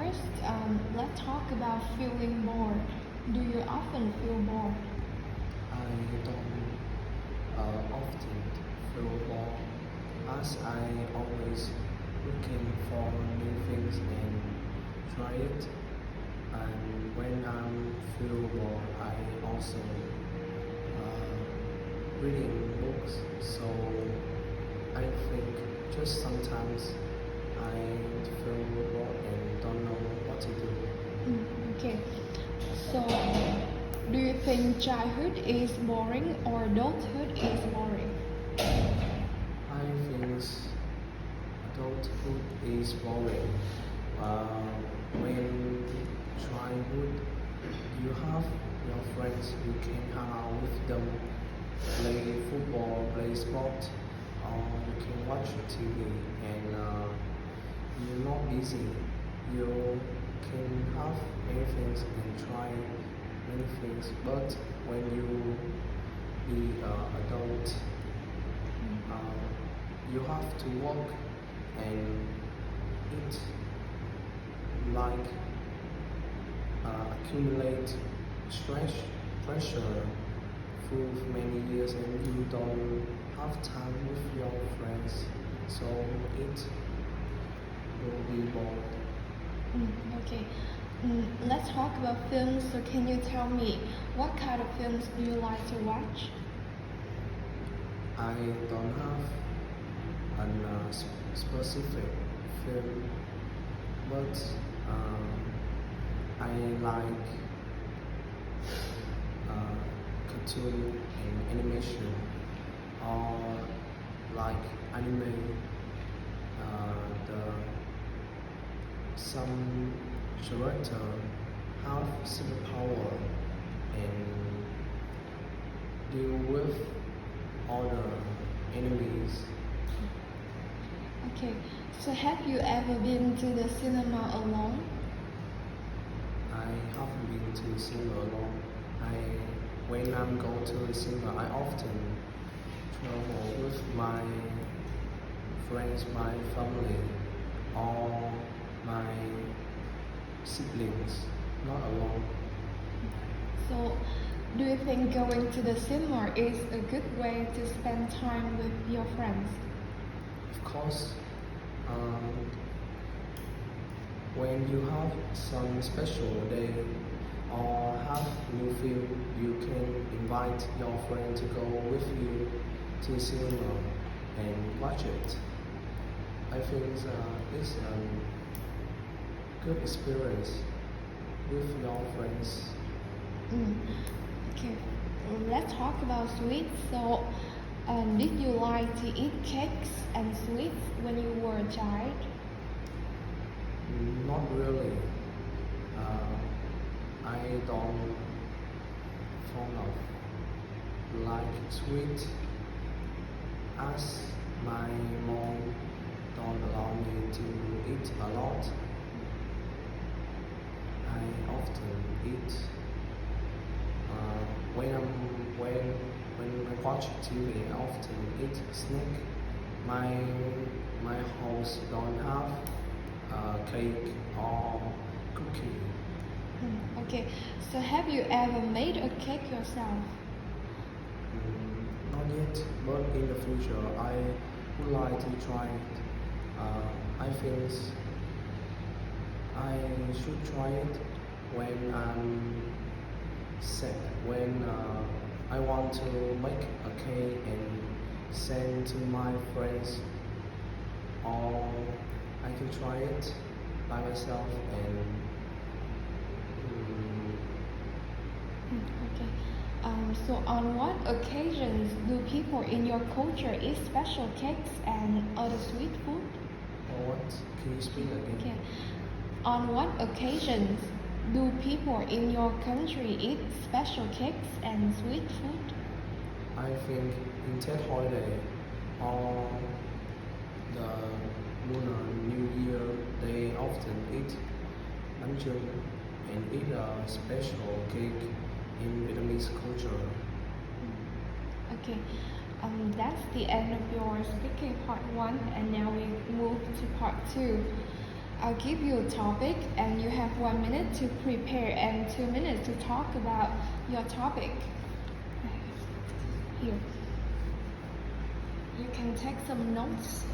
First, let's talk about feeling bored. Do you often feel bored? I don't often feel bored as I always looking for new things and try it. And when I feel bored, I also reading books. So I think just sometimes I feel bored and don't know what to do. Okay. So, do you think childhood is boring or adulthood is boring? I think adulthood is boring. When childhood, you have your friends, you can hang out with them, play football, play sport, or you can watch TV, and you're not busy. You can have many things and try many things, but when you be adult, you have to work and eat, like accumulate stress, pressure through many years, and you don't have time with your friends, so it will be bored. Okay. Let's talk about films. So, can you tell me what kind of films do you like to watch? I don't have a specific film, but I like cartoon and animation, or like anime. The some character have superpower and deal with other enemies. Okay. So, have you ever been to the cinema alone? I haven't been to the cinema alone. When I go to the cinema, I often travel with my friends, my family, or my siblings, not alone. So, do you think going to the cinema is a good way to spend time with your friends? Of course, when you have some special day or have new film, you can invite your friend to go with you to the cinema and watch it. I think it's a good experience with your friends. Okay. Let's talk about sweets. So, did you like to eat cakes and sweets when you were a child? Not really. I don't fond of like sweet as my mom don't allow me to eat a lot. I often eat when I watch TV. I often eat snack. My house don't have cake or cookie. Okay. So, have you ever made a cake yourself? Not yet, but in the future, I would like to try it. I think I should try it when I'm set. When I want to make a cake and send to my friends, or I can try it by myself and. Okay. So, on what occasions do people in your culture eat special cakes and other sweet food? Or what? Can you speak again? Okay. On what occasions do people in your country eat special cakes and sweet food? I think in Tet holiday or the Lunar New Year, they often eat luncheon and eat a special cake in Vietnamese culture. Okay. That's the end of your speaking part 1, and now we move to part 2. I'll give you a topic and you have 1 minute to prepare and 2 minutes to talk about your topic. Here. You can take some notes.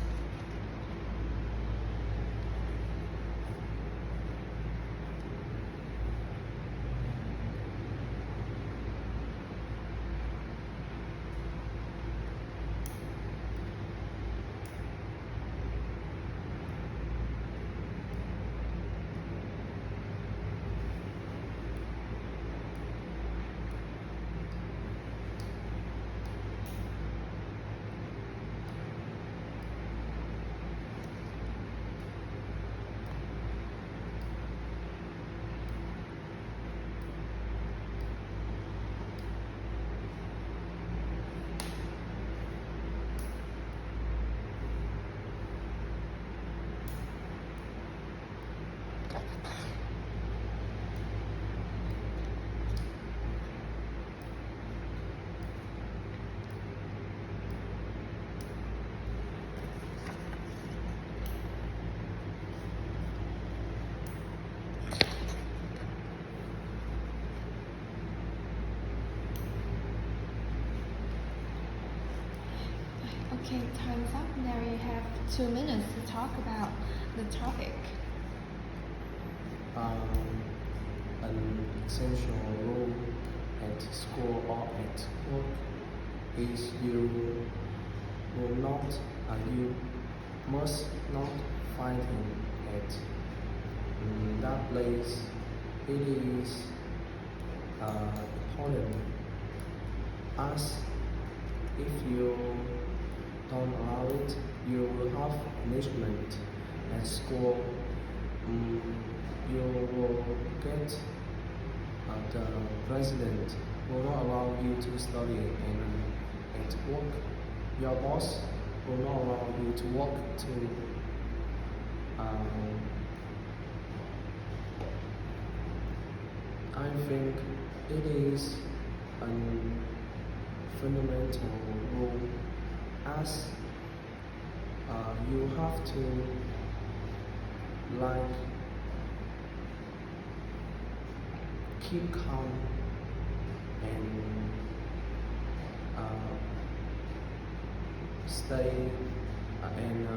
Okay, time's up. Now you have 2 minutes to talk about the topic. An essential rule at school or at work is you must not fighting at that place. It is important as if you don't allow it, you will have punishment at school. You will get the president will not allow you to study, and at work, your boss will not allow you to work to. I think it is a fundamental rule as you have to keep calm and stay and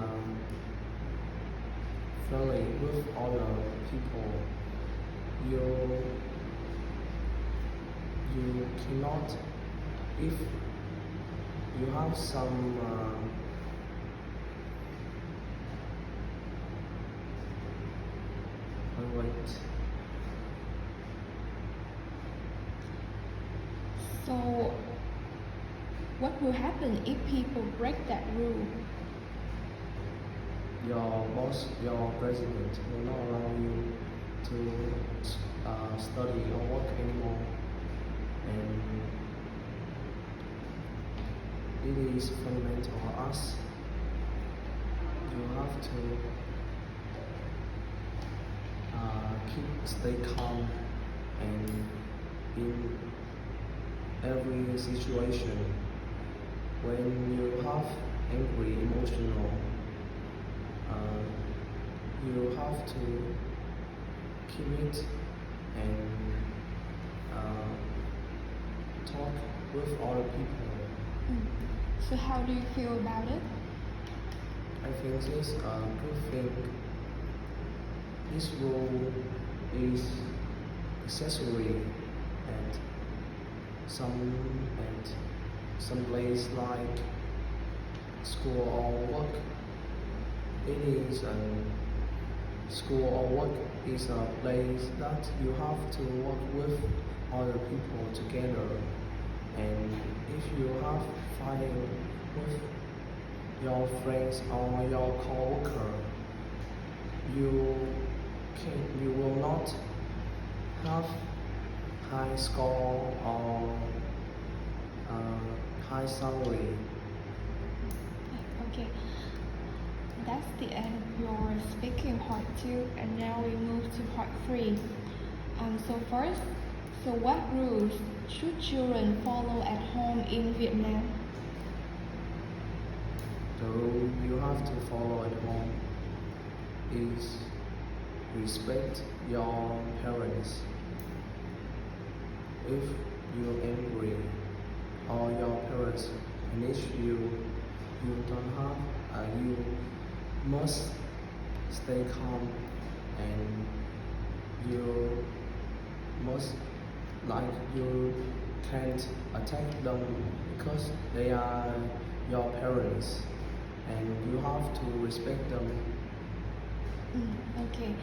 friendly with other people. You cannot, if you have some wait. So, what will happen if people break that rule? Your boss, your president will not allow you to study or work anymore, and it is fundamental for us. You have to stay calm and in every situation when you have angry emotional you have to keep it and talk with other people. So how do you feel about it? I think this is a good thing. This rule is necessary at some place like school or work. It is school or work is a place that you have to work with other people together, and if you have fighting with your friends or your co-worker, you will not have high score or high salary. Okay, that's the end of your speaking part 2, and now we move to part 3. So first, what rules should children follow at home in Vietnam? The rule you have to follow at home is respect your parents. If you're angry or your parents punish you, you must stay calm, and you must, like, you can't attack them because they are your parents, and you have to respect them. Okay,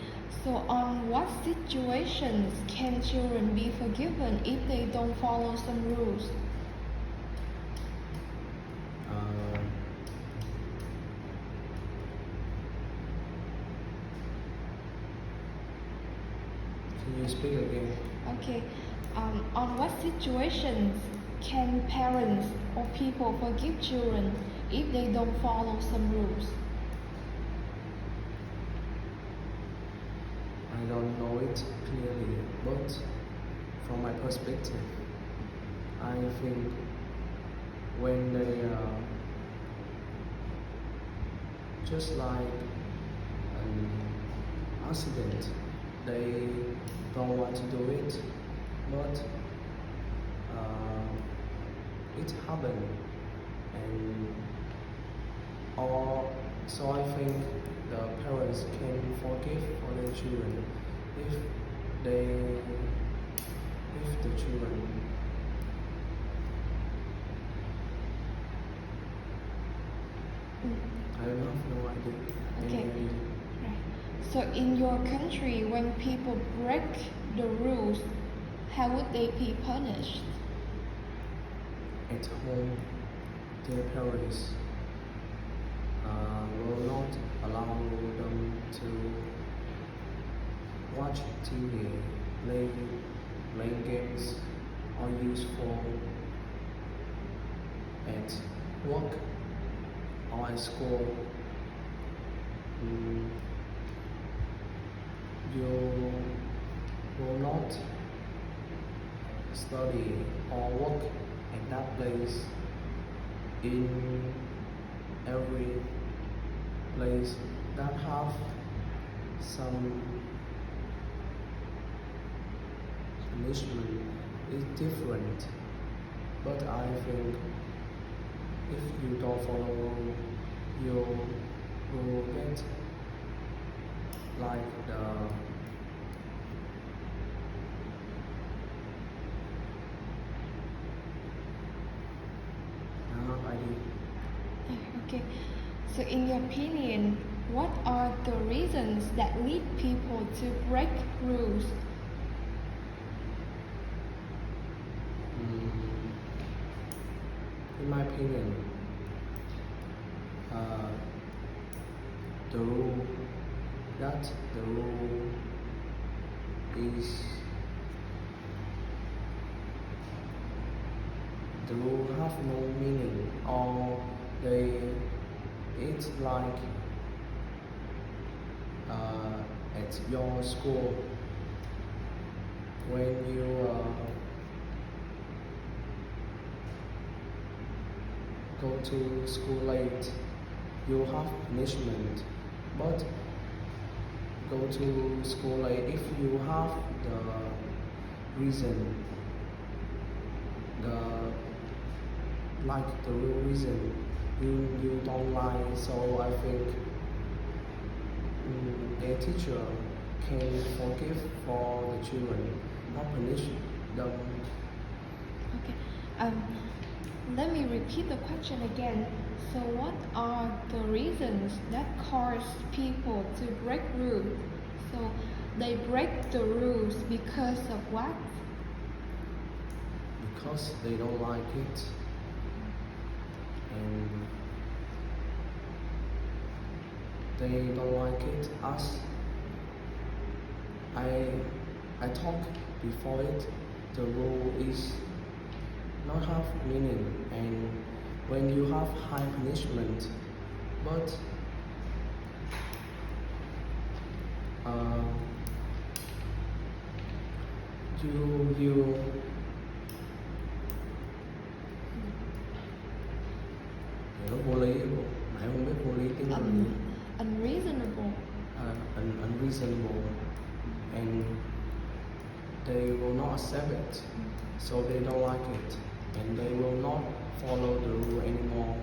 so on what situations can children be forgiven if they don't follow some rules? Can you speak again? Okay, on what situations can parents or people forgive children if they don't follow some rules? I don't know it clearly, but from my perspective, I think when they just like an accident, they don't want to do it, but it happened, and or so I think the parents can forgive for their children if the children I don't have no idea. Okay. Any idea. Right. So in your country, when people break the rules, how would they be punished? At home, their parents will not allow them to watch TV, play games, or use phone. At work or at school, you will not study or work at that place. In every place that have some punishment is different, but I think if you don't follow rule, you will get like the idea. Okay. So in your opinion, what are the reasons that lead people to break rules? In my opinion, the rule is the rule have no meaning, or it's like at your school when you go to school late, you have punishment, but go to school late if you have the reason, the real reason, you don't lie. So I think a teacher can forgive for the children, not punish them. Okay. Let me repeat the question again. So what are the reasons that cause people to break rules? So they break the rules because of what? Because they don't like it, and they don't like it. As I talked before it, the rule is not have meaning, and when you have high punishment, but you nó vô lý, mẹ không biết vô lý tiếng Anh là gì. Unreasonable. Unreasonable. unreasonable and they will not accept it, so they don't like it and they will not follow the rule anymore.